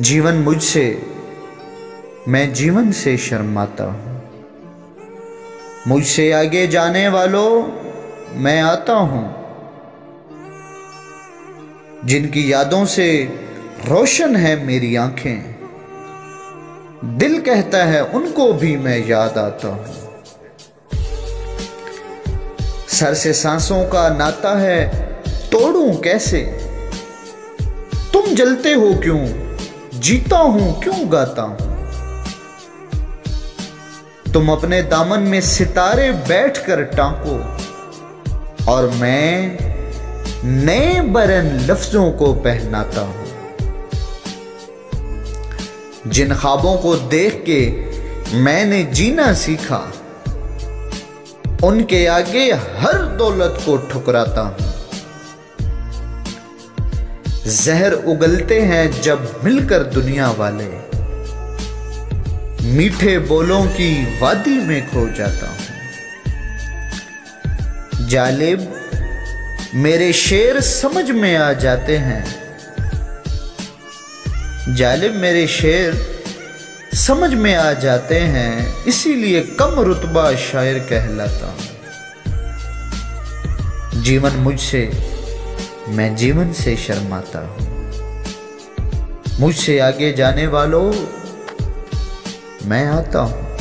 जीवन मुझसे, मैं जीवन से शर्माता हूँ। मुझसे आगे जाने वालों, मैं आता हूँ। जिनकी यादों से रोशन है मेरी आंखें, दिल कहता है उनको भी मैं याद आता हूँ। सर से सांसों का नाता है, तोड़ूं कैसे? तुम जलते हो क्यों, जीता हूं क्यों गाता हूं। तुम अपने दामन में सितारे बैठकर टांको, और मैं नए बरन लफ्जों को पहनाता हूं। जिन ख्वाबों को देख के मैंने जीना सीखा, उनके आगे हर दौलत को ठुकराता हूं। जहर उगलते हैं जब मिलकर दुनिया वाले, मीठे बोलों की वादी में खो जाता हूं। जालिब मेरे शेर समझ में आ जाते हैं, जालिब मेरे शेर समझ में आ जाते हैं, इसीलिए कम रुतबा शायर कहलाता हूं। जीवन मुझसे, मैं जीवन से शर्माता हूं। मुझसे आगे जाने वालों, मैं आता हूं।